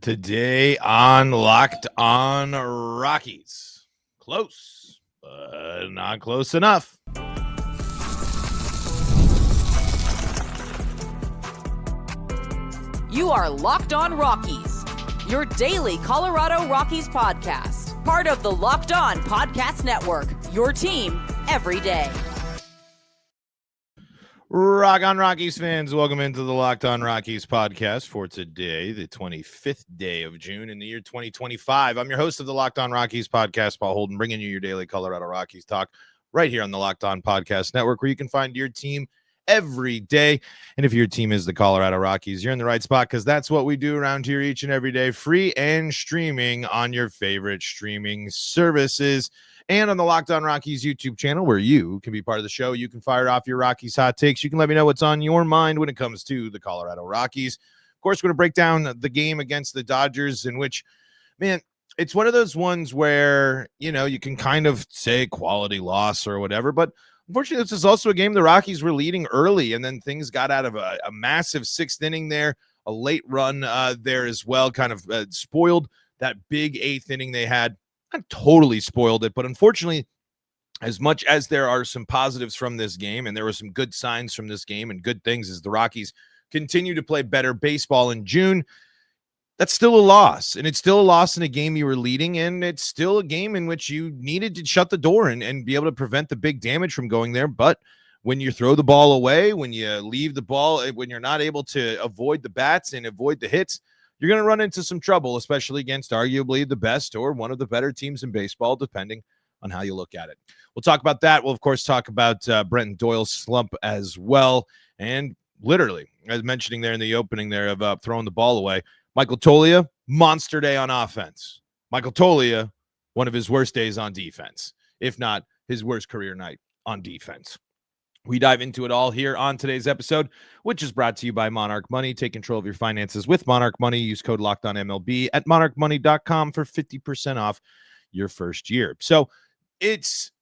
Today on Locked On Rockies. Close, but not close enough. You are Locked On Rockies, your daily Colorado Rockies podcast. Part of the Locked On Podcast Network, your team every day. Rock on Rockies fans, welcome into the Locked On Rockies podcast for today, the 25th day of June in the year 2025. I'm your host of the Locked On Rockies podcast, Paul Holden, bringing you your daily Colorado Rockies talk right here on the Locked On Podcast Network, where you can find your team every day. And if your team is the Colorado Rockies, you're in the right spot, because that's what we do around here each and every day, free and streaming on your favorite streaming services. And on the Locked On Rockies YouTube channel, where you can be part of the show. You can fire off your Rockies hot takes. You can let me know what's on your mind when it comes to the Colorado Rockies. Of course, we're going to break down the game against the Dodgers, in which, man, it's one of those ones where, you know, you can kind of say quality loss or whatever, but unfortunately, this is also a game the Rockies were leading early, and then things got out of a massive sixth inning there, a late run there as well, kind of spoiled that big eighth inning they had. Not totally spoiled it, but unfortunately, as much as there are some positives from this game, and there were some good signs from this game and good things as the Rockies continue to play better baseball in June, that's still a loss. And it's still a loss in a game you were leading, and it's still a game in which you needed to shut the door and be able to prevent the big damage from going there. But when you throw the ball away, when you leave the ball, when you're not able to avoid the bats and avoid the hits, you're going to run into some trouble, especially against arguably the best or one of the better teams in baseball, depending on how you look at it. We'll talk about that. We'll, of course, talk about Brenton Doyle's slump as well. And literally, as mentioning there in the opening there of throwing the ball away, Michael Toglia, monster day on offense. Michael Toglia, one of his worst days on defense, if not his worst career night on defense. We dive into it all here on today's episode, which is brought to you by Monarch Money. Take control of your finances with Monarch Money. Use code LOCKEDONMLB at monarchmoney.com for 50% off your first year. So it's,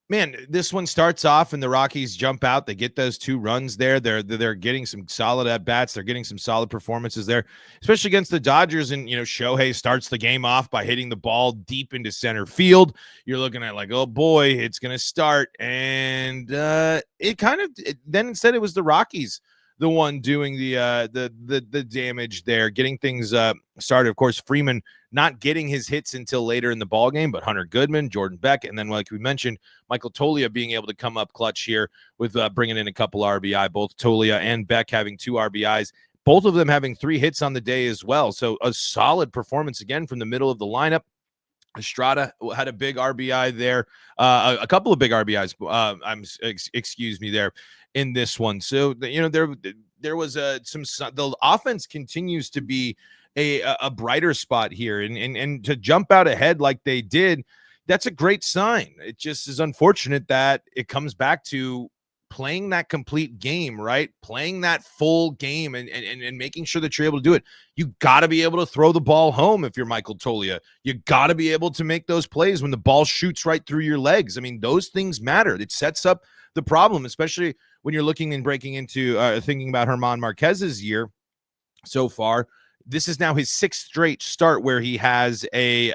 man, this one starts off and the Rockies jump out. They get those two runs there. They're getting some solid at-bats. They're getting some solid performances there, especially against the Dodgers. And, you know, Shohei starts the game off by hitting the ball deep into center field. You're looking at like, oh, boy, it's going to start. And it kind of – then instead it was the Rockies, the one doing the damage there, getting things started. Of course, Freeman not getting his hits until later in the ball game, but Hunter Goodman, Jordan Beck, and then like we mentioned, Michael Toglia being able to come up clutch here with bringing in a couple RBI, both Toglia and Beck having 2 RBIs, both of them having 3 hits on the day as well. So a solid performance again from the middle of the lineup. Estrada had a big RBI there, a couple of big RBIs. Excuse me there in this one. So you know there was the offense continues to be a brighter spot here, and to jump out ahead like they did, that's a great sign. It just is unfortunate that it comes back to playing that complete game, right? Playing that full game and making sure that you're able to do it. You got to be able to throw the ball home if you're Michael Toglia. You got to be able to make those plays when the ball shoots right through your legs. I mean, those things matter. It sets up the problem, especially when you're looking and breaking into thinking about German Marquez's year so far. This is now his 6th straight start where he has a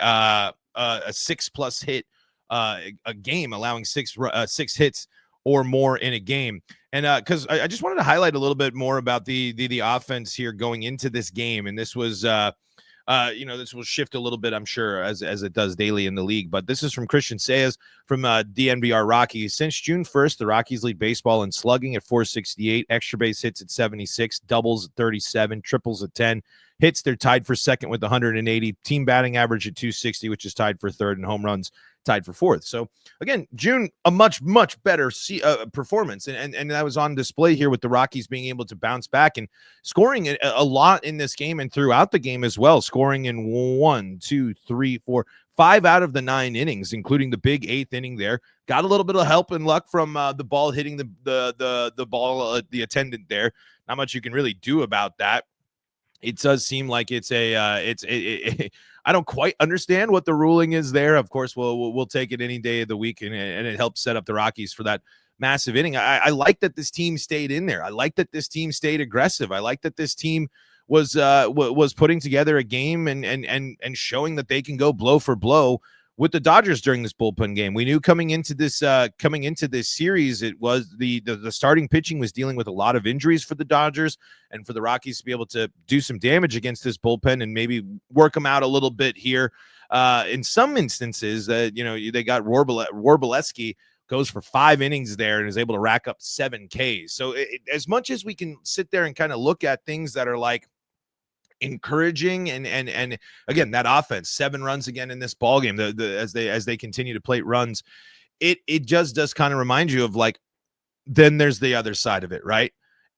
6+ hit a game, allowing six hits or more in a game. And because I just wanted to highlight a little bit more about the offense here going into this game. And this was this will shift a little bit, I'm sure, as it does daily in the league. But this is from Christian Sayas from DNVR Rockies. Since June 1st, the Rockies lead baseball in slugging at 468, extra base hits at 76, doubles at 37, triples at 10. Hits, they're tied for second with 180. Team batting average at 260, which is tied for third, and home runs tied for fourth. So again, June, a much better performance, and that was on display here with the Rockies being able to bounce back and scoring a lot in this game and throughout the game as well, scoring in 1, 2, 3, 4, 5 out of the 9 innings, including the big 8th inning there. Got a little bit of help and luck from the ball hitting the ball, the attendant there. Not much you can really do about that. It does seem like it's I don't quite understand what the ruling is there. Of course, we'll take it any day of the week, and it helps set up the Rockies for that massive inning. I like that this team stayed in there. I like that this team stayed aggressive. I like that this team was putting together a game and showing that they can go blow for blow with the Dodgers during this bullpen game. We knew coming into this series, it was the starting pitching was dealing with a lot of injuries for the Dodgers, and for the Rockies to be able to do some damage against this bullpen and maybe work them out a little bit here. In some instances, they got Warboleski goes for 5 innings there and is able to rack up 7 Ks. So as much as we can sit there and kind of look at things that are like encouraging and again, that offense, 7 runs again in this ball game, as they continue to plate runs, it just does kind of remind you of like, then there's the other side of it, right?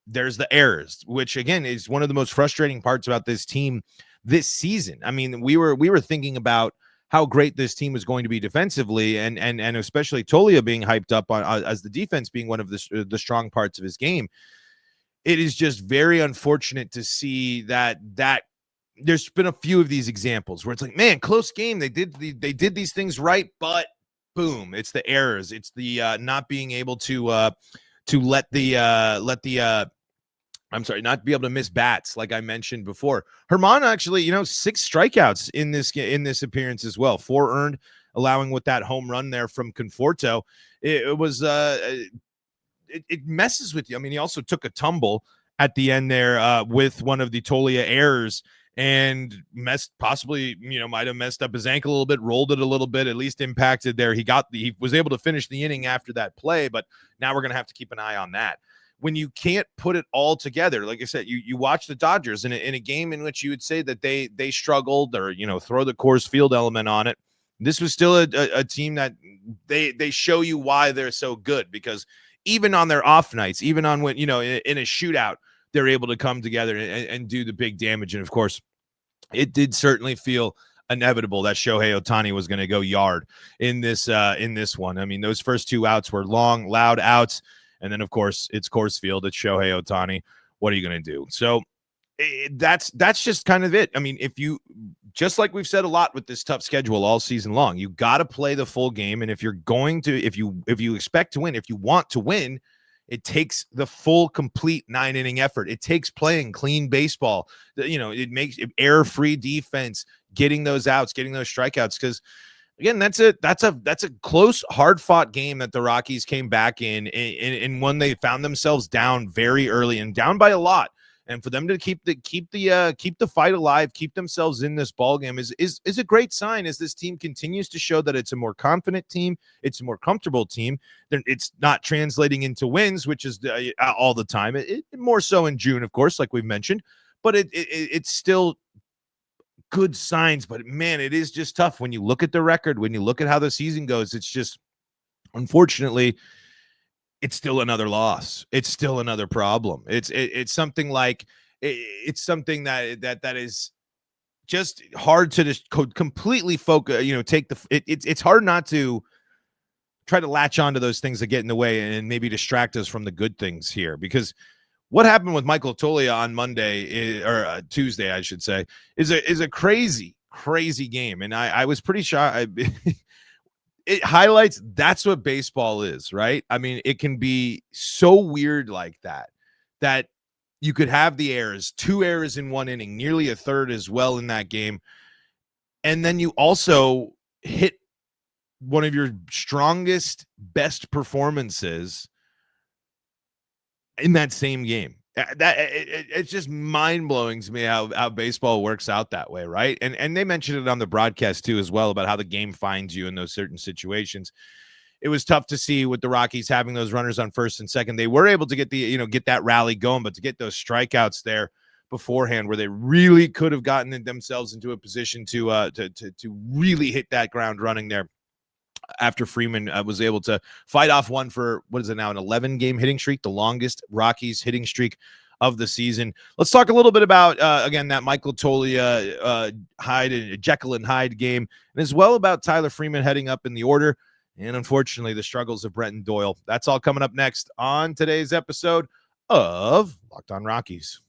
There's the errors, which again is one of the most frustrating parts about this team this season. I mean, we were thinking about how great this team was going to be defensively, and especially Toglia being hyped up on as the defense being one of the strong parts of his game. It is just very unfortunate to see that there's been a few of these examples where it's like, man, close game. They did these things right, but boom, it's the errors. It's the not being able to not be able to miss bats, like I mentioned before. Herman actually, 6 strikeouts in this appearance as well, 4 earned, allowing with that home run there from Conforto. It was it messes with you. I mean, he also took a tumble at the end there with one of the Toglia errors and might have messed up his ankle a little bit, rolled it a little bit, at least impacted there. He was able to finish the inning after that play, but now we're going to have to keep an eye on that. When you can't put it all together, like I said, you watch the Dodgers in a game in which you would say that they struggled, or throw the Coors Field element on it. This was still a team that they show you why they're so good, because even on their off nights, even on when in a shootout, they're able to come together and do the big damage. And of course, it did certainly feel inevitable that Shohei Ohtani was going to go yard in this one. I mean, those first 2 outs were long, loud outs. And then, of course, it's Coors Field. It's Shohei Ohtani. What are you going to do? So that's just kind of it. I mean, just like we've said a lot with this tough schedule all season long, you got to play the full game. And if you're going to, if you expect to win, if you want to win, it takes the full, complete 9-inning effort. It takes playing clean baseball. It makes error-free defense, getting those outs, getting those strikeouts, because again, that's a close, hard-fought game that the Rockies came back in one they found themselves down very early and down by a lot. And for them to keep the fight alive, keep themselves in this ball game is a great sign, as this team continues to show that it's a more confident team, it's a more comfortable team. It's not translating into wins, which is all the time. It more so in June, of course, like we've mentioned, but it's still good signs. But man, it is just tough when you look at the record, when you look at how the season goes. It's just, unfortunately, it's still another loss. It's still another problem. It's something like it's something that is just hard to just completely focus. It's hard not to try to latch onto those things that get in the way and maybe distract us from the good things here. Because what happened with Michael Toglia on Monday or Tuesday, I should say, is a crazy game, and I was pretty shocked. It highlights that's what baseball is, right? I mean, it can be so weird like that you could have the errors, 2 errors in 1 inning, nearly a third as well in that game. And then you also hit one of your strongest, best performances in that same game. It's just mind-blowing to me how baseball works out that way, right? And they mentioned it on the broadcast too as well, about how the game finds you in those certain situations. It was tough to see with the Rockies having those runners on first and second. They were able to get get that rally going, but to get those strikeouts there beforehand, where they really could have gotten themselves into a position to really hit that ground running there, after Freeman was able to fight off one for, what is it now, an 11-game hitting streak, the longest Rockies hitting streak of the season. Let's talk a little bit about, again, that Michael Toglia Jekyll and Hyde game, and as well about Tyler Freeman heading up in the order, and unfortunately the struggles of Brenton Doyle. That's all coming up next on today's episode of Locked On Rockies.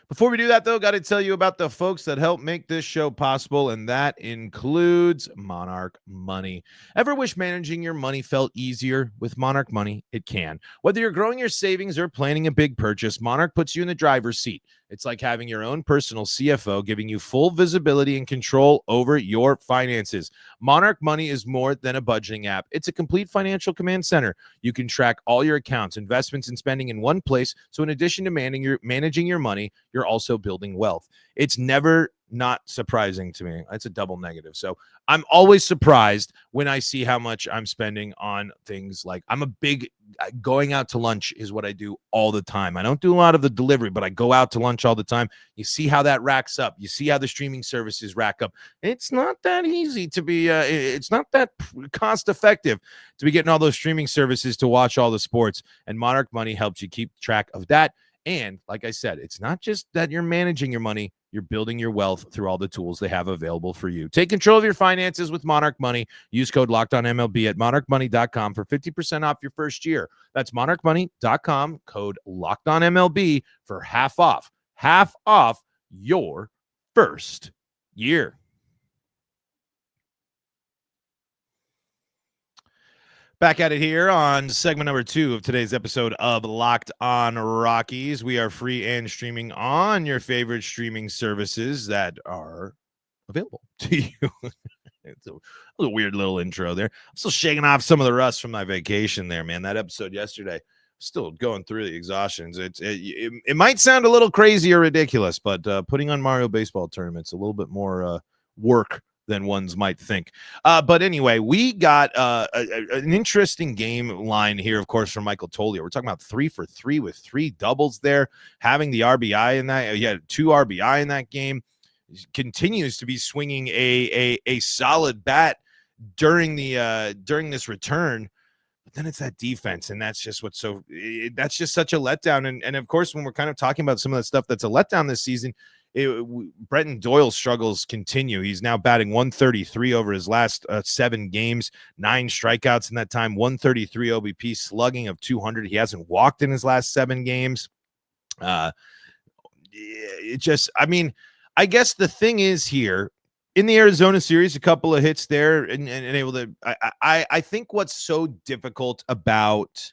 Before we do that, though, got to tell you about the folks that help make this show possible, and that includes Monarch Money. Ever wish managing your money felt easier? With Monarch Money, it can. Whether you're growing your savings or planning a big purchase, Monarch puts you in the driver's seat. It's like having your own personal CFO, giving you full visibility and control over your finances. Monarch Money is more than a budgeting app. It's a complete financial command center. You can track all your accounts, investments, and spending in one place. So in addition to managing your money, you're also building wealth. It's never not surprising to me. It's a double negative. So I'm always surprised when I see how much I'm spending on things like I'm a big going out to lunch is what I do all the time. I don't do a lot of the delivery, but I go out to lunch all the time. You see how that racks up. You see how the streaming services rack up. It's not that easy to be, it's not that cost effective to be getting all those streaming services to watch all the sports. And Monarch Money helps you keep track of that. And like I said, it's not just that you're managing your money, you're building your wealth through all the tools they have available for you. Take control of your finances with Monarch Money. Use code LOCKEDONMLB at monarchmoney.com for 50% off your first year. That's monarchmoney.com, code LOCKEDONMLB for half off your first year. Back at it here on segment number 2 of today's episode of Locked On Rockies. We are free and streaming on your favorite streaming services that are available to you. It's a weird little intro there. I'm still shaking off some of the rust from my vacation there, man. That episode yesterday, still going through the exhaustions. It might sound a little crazy or ridiculous, but putting on Mario Baseball tournaments a little bit more work than ones might think. But anyway, we got an interesting game line here, of course, from Michael Toglia. We're talking about 3 for 3 with 3 doubles there, having the RBI in that. He had 2 RBI in that game. He continues to be swinging a solid bat during this return. But then it's that defense, and that's just that's just such a letdown. And of course, when we're kind of talking about some of the stuff that's a letdown this season, Brenton Doyle's struggles continue. He's now batting 133 over his last 7 games, 9 strikeouts in that time, 133 OBP, slugging of 200. He hasn't walked in his last 7 games. I guess the thing is here in the Arizona series, a couple of hits there and able to, I think what's so difficult about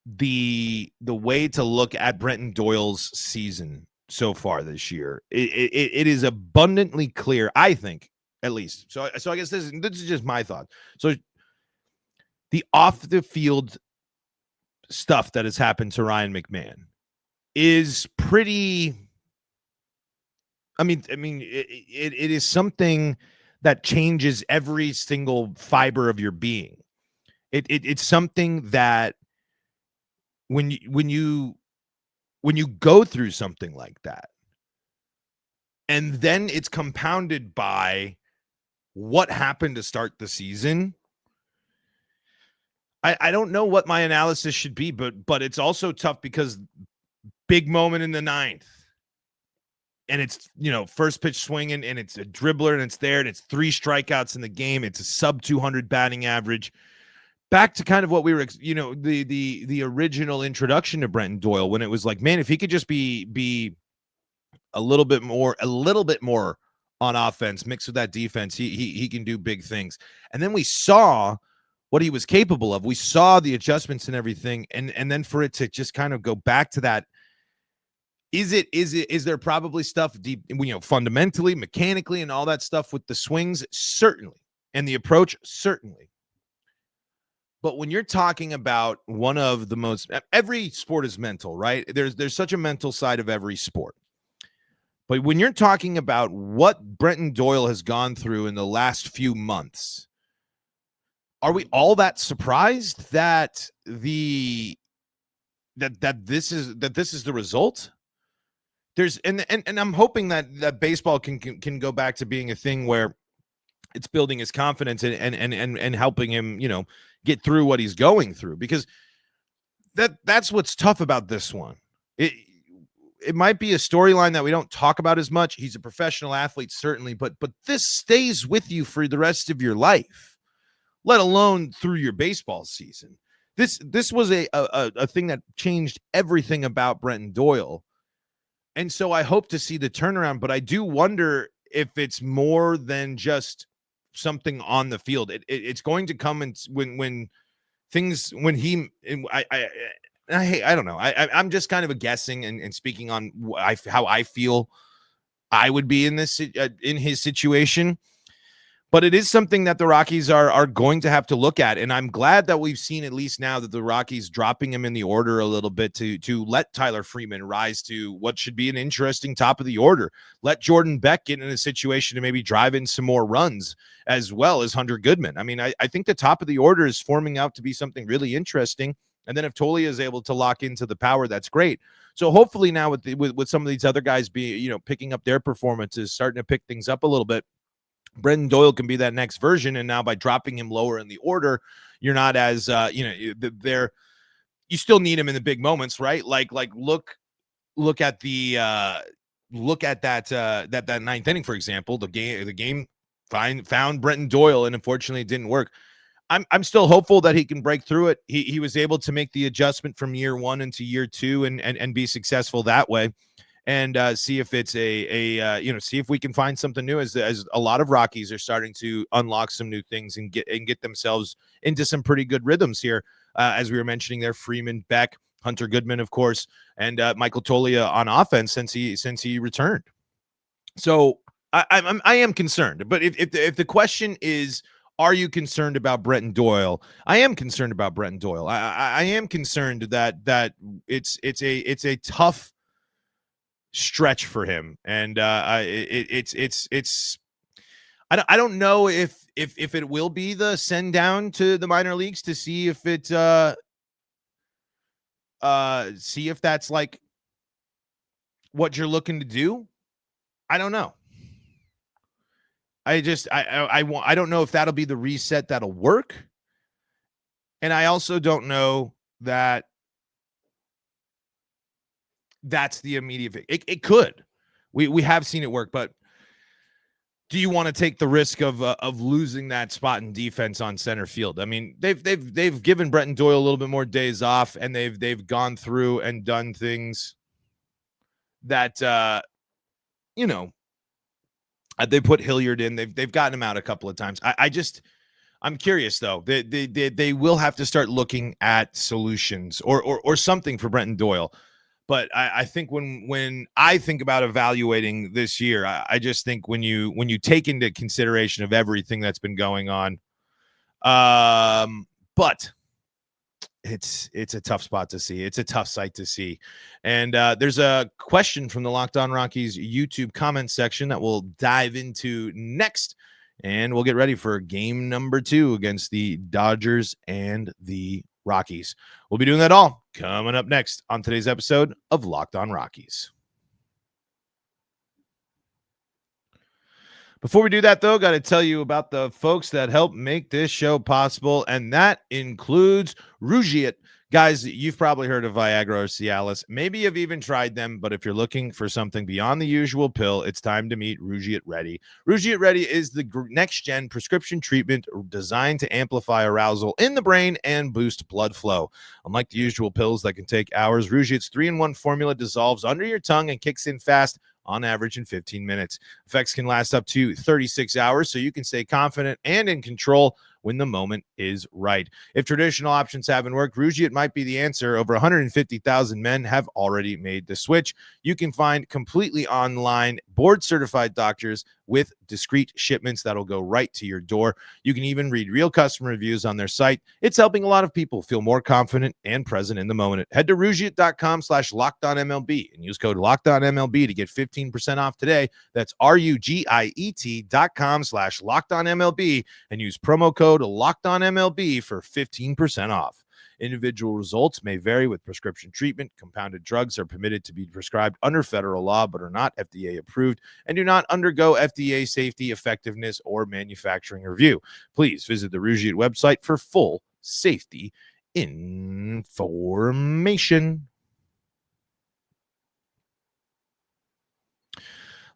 the way to look at Brenton Doyle's season so far this year, it is abundantly clear, I think, at least. So I guess this is just my thought. So the off the field stuff that has happened to Ryan McMahon is pretty. It is something that changes every single fiber of your being. It's something that when you go through something like that, and then it's compounded by what happened to start the season, I don't know what my analysis should be, but it's also tough because big moment in the 9th, and it's, first pitch swinging, and it's a dribbler, and it's there, and it's 3 strikeouts in the game. It's a sub 200 batting average. Back to kind of what we were, the original introduction to Brenton Doyle, when it was like, man, if he could just be a little bit more on offense, mixed with that defense, he can do big things. And then we saw what he was capable of. We saw the adjustments and everything, and then for it to just kind of go back to that. Is there probably stuff deep, fundamentally, mechanically, and all that stuff with the swings? Certainly. And the approach? Certainly. But when you're talking about one of the most, every sport is mental, right? There's such a mental side of every sport. But when you're talking about what Brenton Doyle has gone through in the last few months, are we all that surprised that this is the result? And I'm hoping that baseball can go back to being a thing where it's building his confidence and helping him, get through what he's going through, because that's what's tough about this one. It might be a storyline that we don't talk about as much. He's a professional athlete, certainly, but this stays with you for the rest of your life, let alone through your baseball season. This was a thing that changed everything about Brenton Doyle. And so I hope to see the turnaround, but I do wonder if it's more than just something on the field. It's going to come when things when he I don't know. I'm just kind of guessing and speaking on how I feel I would be in this in his situation. But it is something that the Rockies are going to have to look at, and I'm glad that we've seen at least now that the Rockies dropping him in the order a little bit to let Tyler Freeman rise to what should be an interesting top of the order. Let Jordan Beck get in a situation to maybe drive in some more runs as well as Hunter Goodman. I mean, I think the top of the order is forming out to be something really interesting. And then if Toglia is able to lock into the power, that's great. So hopefully now with some of these other guys picking up their performances, starting to pick things up a little bit, Brendan Doyle can be that next version. And now by dropping him lower in the order, you're not as, there. You still need him in the big moments, right? Like look at that ninth inning, for example. The game found Brendan Doyle, and unfortunately it didn't work. I'm still hopeful that he can break through it. He was able to make the adjustment from year one into year two and be successful that way. And see if it's see if we can find something new as a lot of Rockies are starting to unlock some new things and get themselves into some pretty good rhythms here. As we were mentioning there, Freeman, Beck, Hunter Goodman, of course, and Michael Toglia on offense since he returned. So I am concerned. But if the question is, are you concerned about Brendan Doyle? I am concerned about Brendan Doyle. I am concerned that it's a tough stretch for him, and it's I don't know if it will be the send down to the minor leagues to see if it see if that's like what you're looking to do. I don't know. I don't know if that'll be the reset that'll work, and I also don't know that that's the immediate fix. It could. We have seen it work, but do you want to take the risk of losing that spot in defense on center field? I mean, they've given Brendan Doyle a little bit more days off, and they've gone through and done things that they put Hilliard in. They've gotten him out a couple of times. I'm curious though. They will have to start looking at solutions or something for Brendan Doyle. But I think when I think about evaluating this year, I just think when you take into consideration of everything that's been going on, but it's a tough spot to see. It's a tough sight to see. And there's a question from the Locked On Rockies YouTube comment section that we'll dive into next. And we'll get ready for game number 2 against the Dodgers and the Rockies. We'll be doing that all coming up next on today's episode of Locked On Rockies. Before we do that, though, got to tell you about the folks that help make this show possible, and that includes Rugiet. Guys, you've probably heard of Viagra or Cialis. Maybe you've even tried them, but if you're looking for something beyond the usual pill, it's time to meet Rugiet Ready. Rugiet Ready is the next-gen prescription treatment designed to amplify arousal in the brain and boost blood flow. Unlike the usual pills that can take hours, Rugiet's 3-in-1 formula dissolves under your tongue and kicks in fast, on average in 15 minutes. Effects can last up to 36 hours, so you can stay confident and in control when the moment is right. If traditional options haven't worked, Rugiet might be the answer. Over 150,000 men have already made the switch. You can find completely online, board-certified doctors with discreet shipments that'll go right to your door. You can even read real customer reviews on their site. It's helping a lot of people feel more confident and present in the moment. Head to Rugiet.com/LockedOnMLB and use code LockedOnMLB to get 15% off today. That's RUGIET.com/LockedOnMLB and use promo code LockedOnMLB for 15% off. Individual results may vary with prescription treatment. Compounded drugs are permitted to be prescribed under federal law but are not FDA approved and do not undergo FDA safety, effectiveness, or manufacturing review. Please visit the Rugiet website for full safety information.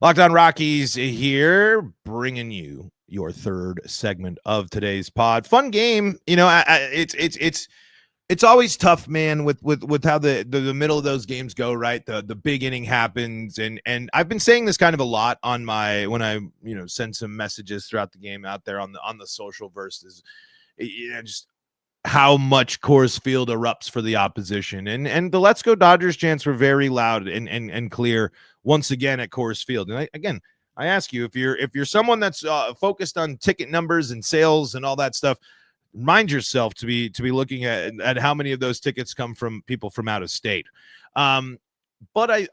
Locked On Rockies here, bringing you your third segment of today's pod. Fun game, it's It's always tough, man, with how the middle of those games go, right? The big inning happens, and I've been saying this kind of a lot on my when I send some messages throughout the game out there on the social verses, just how much Coors Field erupts for the opposition, and the Let's Go Dodgers chants were very loud and clear once again at Coors Field. And I ask you, if you're someone that's focused on ticket numbers and sales and all that stuff, remind yourself to be looking at how many of those tickets come from people from out of state. But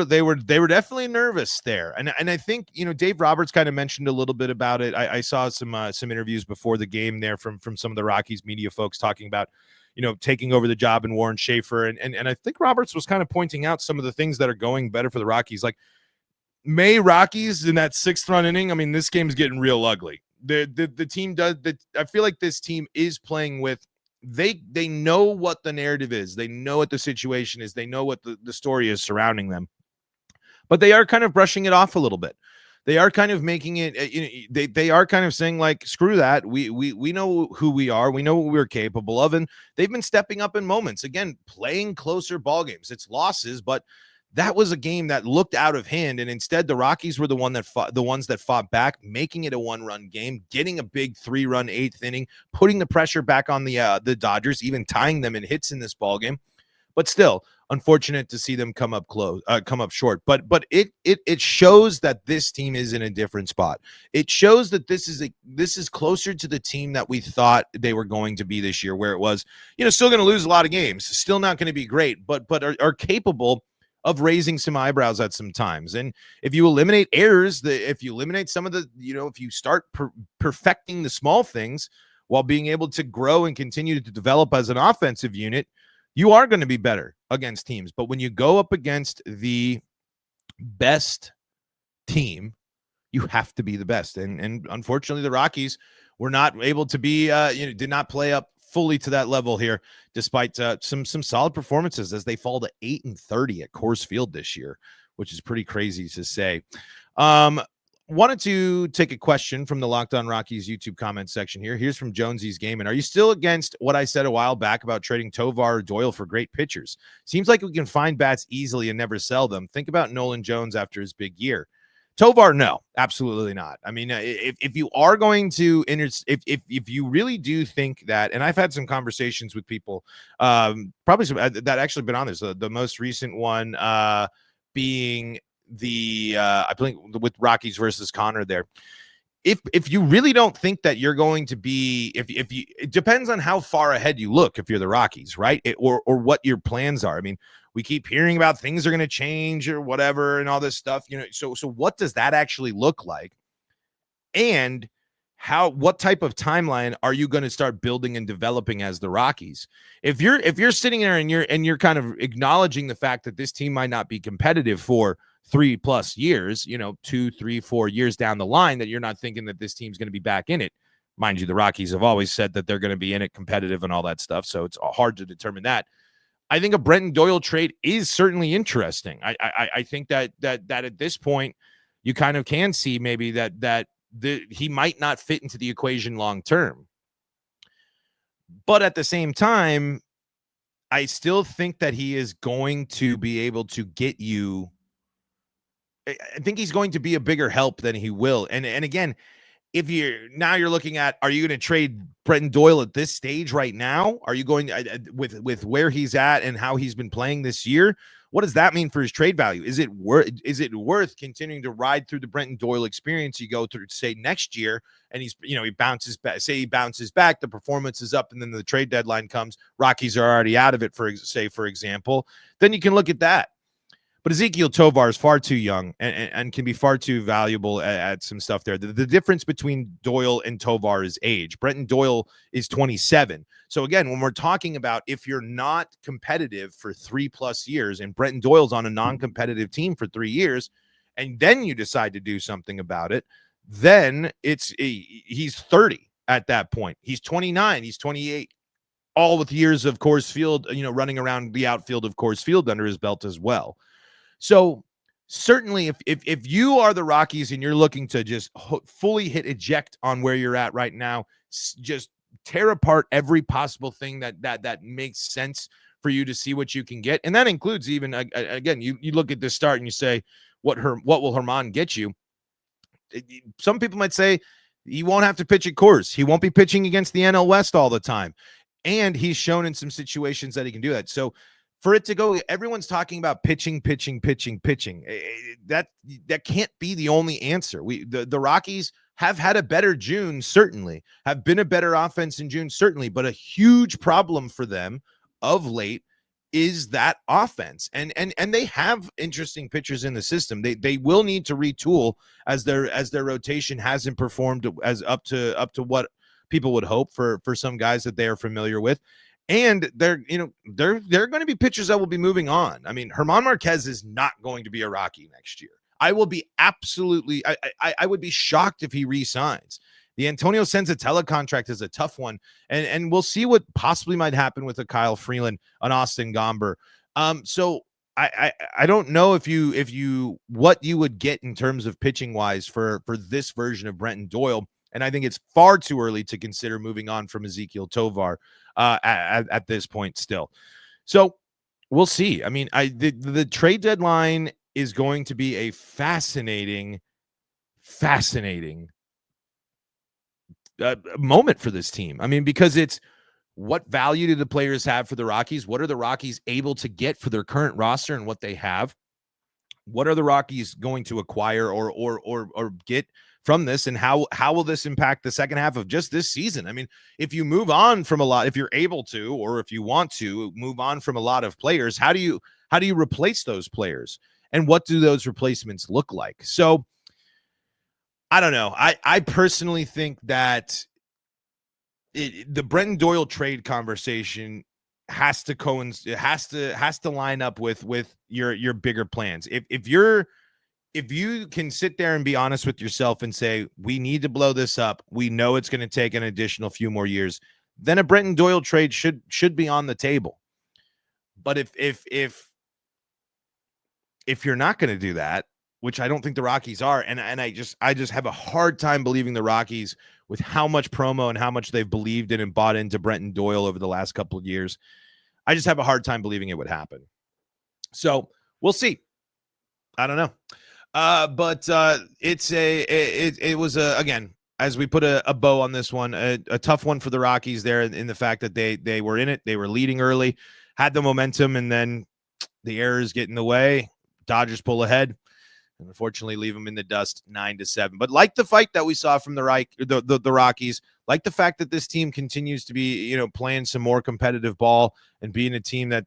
they were definitely nervous there, and I think Dave Roberts kind of mentioned a little bit about it. I saw some interviews before the game there from some of the Rockies media folks talking about taking over the job in Warren Schaefer, and I think Roberts was kind of pointing out some of the things that are going better for the Rockies, like May Rockies in that 6th run inning. I mean, this game's getting real ugly. The team does that. I feel like this team is playing with, they know what the narrative is. They know what the situation is. They know what the story is surrounding them, but they are kind of brushing it off a little bit. They are kind of making it, they are kind of saying, like, screw that. We know who we are. We know what we're capable of. And they've been stepping up in moments, again, playing closer ball games. It's losses, but that was a game that looked out of hand, and instead the Rockies were the ones that fought back, making it a 1-run game, getting a big 3-run 8th inning, putting the pressure back on the Dodgers, even tying them in hits in this ball game. But still, unfortunate to see them come up short. But it shows that this team is in a different spot. It shows that this is closer to the team that we thought they were going to be this year, where it was, still going to lose a lot of games, still not going to be great, but are capable of raising some eyebrows at some times. And if you eliminate errors, if you eliminate some of the, if you start perfecting the small things while being able to grow and continue to develop as an offensive unit, you are going to be better against teams. But when you go up against the best team, you have to be the best. And unfortunately, the Rockies were not able to be, did not play up fully to that level here, despite some solid performances as they fall to 8-30 at Coors Field this year, which is pretty crazy to say. Wanted to take a question from the Locked On Rockies YouTube comment section here. Here's from Jonesy's Game. And are you still against what I said a while back about trading Tovar or Doyle for great pitchers? Seems like we can find bats easily and never sell them. Think about Nolan Jones after his big year. Tovar, no, absolutely not. I mean, if you are going to, if you really do think that, and I've had some conversations with people, probably some that actually been on this. The most recent one being I think with Rockies versus Connor there. If you really don't think that you're going to be, it depends on how far ahead you look. If you're the Rockies, right, or what your plans are. I mean, we keep hearing about things are going to change or whatever and all this stuff, so what does that actually look like? And what type of timeline are you going to start building and developing as the Rockies? If you're sitting there and you're kind of acknowledging the fact that this team might not be competitive for 3+ years, 2, 3, 4 years down the line, that you're not thinking that this team's going to be back in it. Mind you, the Rockies have always said that they're going to be in it, competitive and all that stuff. So it's hard to determine that. I think a Brenton Doyle trade is certainly interesting. I think that at this point, you kind of can see maybe that he might not fit into the equation long term. But at the same time, I still think that he is going to be able to get you. I think he's going to be a bigger help than he will. And again, if you're looking at, are you going to trade Brenton Doyle at this stage right now? Are you going with where he's at and how he's been playing this year? What does that mean for his trade value? Is it worth continuing to ride through the Brenton Doyle experience? You go through, say, next year, and he bounces back. Say he bounces back, the performance is up, and then the trade deadline comes. Rockies are already out of it, for example. Then you can look at that. But Ezequiel Tovar is far too young and can be far too valuable at some stuff there. The difference between Doyle and Tovar is age. Brenton Doyle is 27. So again, when we're talking about if you're not competitive for 3+ years, and Brenton Doyle's on a non-competitive team for 3 years, and then you decide to do something about it, then he's 30 at that point. He's 29. He's 28. All with years of Coors Field, running around the outfield of Coors Field under his belt as well. So certainly if you are the Rockies and you're looking to just fully hit eject on where you're at right now, just tear apart every possible thing that makes sense for you to see what you can get. And that includes even, again, you look at this start and you say, what will Herman get you? Some people might say he won't have to pitch at Coors. He won't be pitching against the NL West all the time. And he's shown in some situations that he can do that. So for it to go, everyone's talking about pitching. That can't be the only answer. The Rockies have had a better June, certainly, have been a better offense in June, certainly, but a huge problem for them of late is that offense. And they have interesting pitchers in the system. They will need to retool as their rotation hasn't performed as up to what people would hope for some guys that they are familiar with. And they're going to be pitchers that will be moving on. I mean, German Marquez is not going to be a Rocky next year. I will be absolutely, I would be shocked if he re-signs. The Antonio Senzatella contract is a tough one, and we'll see what possibly might happen with a Kyle Freeland, an Austin Gomber. So I don't know if you what you would get in terms of pitching wise for this version of Brenton Doyle. And I think it's far too early to consider moving on from Ezekiel Tovar at this point still. So we'll see. I mean, the trade deadline is going to be a fascinating moment for this team. I mean, because it's what value do the players have for the Rockies? What are the Rockies able to get for their current roster and what they have? What are the Rockies going to acquire or get from this, and how will this impact the second half of just this season? I mean, if you move on from a lot, if you're able to, or if you want to move on from a lot of players, how do you replace those players, and what do those replacements look like? So I don't know. I personally think that the Brenton Doyle trade conversation has to has to line up with your bigger plans. If you can sit there and be honest with yourself and say, we need to blow this up, we know it's going to take an additional few more years, then a Brenton Doyle trade should be on the table. But if you're not going to do that, which I don't think the Rockies are, and I just have a hard time believing the Rockies, with how much promo and how much they've believed in and bought into Brenton Doyle over the last couple of years, I just have a hard time believing it would happen. So we'll see. I don't know. But it was again, as we put a bow on this one, a tough one for the Rockies there in the fact that they were in it, they were leading early, had the momentum, and then the errors get in the way. Dodgers pull ahead, and unfortunately leave them in the dust 9-7. But like the fight that we saw from the Rockies, like the fact that this team continues to be playing some more competitive ball and being a team that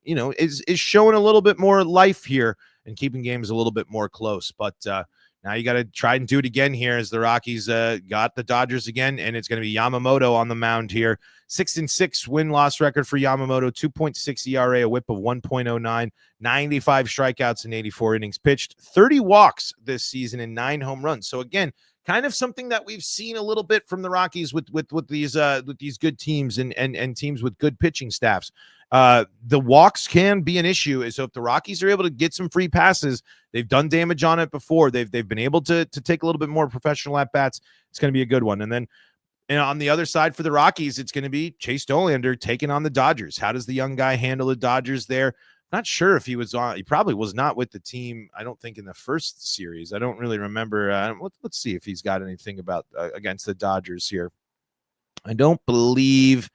is showing a little bit more life here and keeping games a little bit more close. But now you got to try and do it again here as the Rockies got the Dodgers again, and it's going to be Yamamoto on the mound here. 6-6 win-loss record for Yamamoto, 2.6 ERA, a whip of 1.09, 95 strikeouts in 84 innings pitched, 30 walks this season and 9 home runs. So again, kind of something that we've seen a little bit from the Rockies with these good teams and teams with good pitching staffs. The walks can be an issue. So if the Rockies are able to get some free passes, they've done damage on it before. They've been able to take a little bit more professional at bats. It's going to be a good one. And then on the other side for the Rockies, it's going to be Chase Dollander taking on the Dodgers. How does the young guy handle the Dodgers there? Not sure if he was on. He probably was not with the team, I don't think, in the first series. I don't really remember. Let's see if he's got anything about against the Dodgers here. I don't believe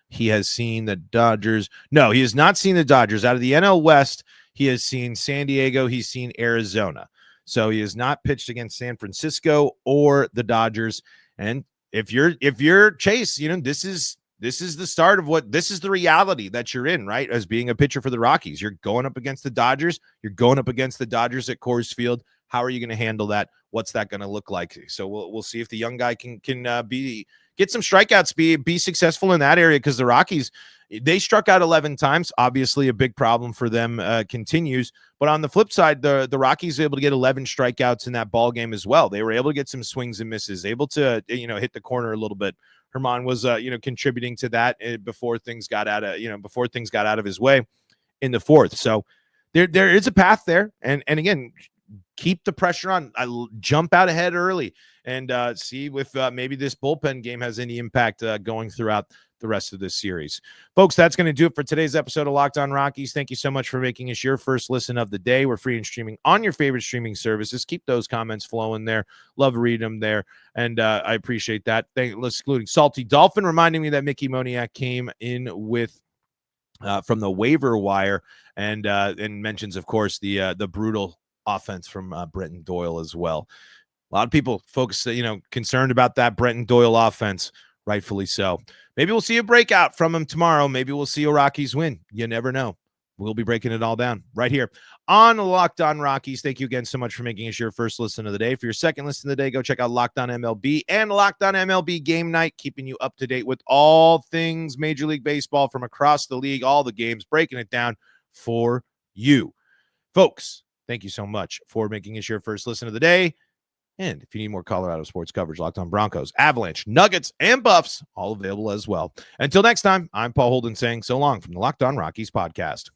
he has seen the Dodgers. No, he has not seen the Dodgers. Out of the NL West, he has seen San Diego. He's seen Arizona. So he has not pitched against San Francisco or the Dodgers. And if you're Chase, this is the start of this is the reality that you're in, right? As being a pitcher for the Rockies, you're going up against the Dodgers. You're going up against the Dodgers at Coors Field. How are you going to handle that? What's that going to look like? So we'll see if the young guy can get some strikeouts, be successful in that area, because the Rockies, they struck out 11 times. Obviously, a big problem for them continues. But on the flip side, the Rockies were able to get 11 strikeouts in that ball game as well. They were able to get some swings and misses, able to hit the corner a little bit. Herman was contributing to that before things got out of his way in the fourth. So there is a path there, and again, keep the pressure on. Jump out ahead early and see if maybe this bullpen game has any impact going throughout the rest of this series. Folks, that's going to do it for today's episode of Locked On Rockies. Thank you so much for making us your first listen of the day. We're free and streaming on your favorite streaming services. Keep those comments flowing there. Love reading them there, and I appreciate that. Let's including Salty Dolphin reminding me that Mickey Moniak came in with from the waiver wire and mentions, of course, the brutal offense from Brenton Doyle as well. A lot of people concerned about that Brenton Doyle offense, rightfully so. Maybe we'll see a breakout from him tomorrow. Maybe we'll see a Rockies win. You never know. We'll be breaking it all down right here on Locked On Rockies. Thank you again so much for making us your first listen of the day. For your second listen of the day, go check out Locked On MLB and Locked On MLB Game Night, keeping you up to date with all things Major League Baseball from across the league, all the games, breaking it down for you. Folks, thank you so much for making us your first listen of the day. And if you need more Colorado sports coverage, Locked On Broncos, Avalanche, Nuggets, and Buffs, all available as well. Until next time, I'm Paul Holden saying so long from the Locked On Rockies podcast.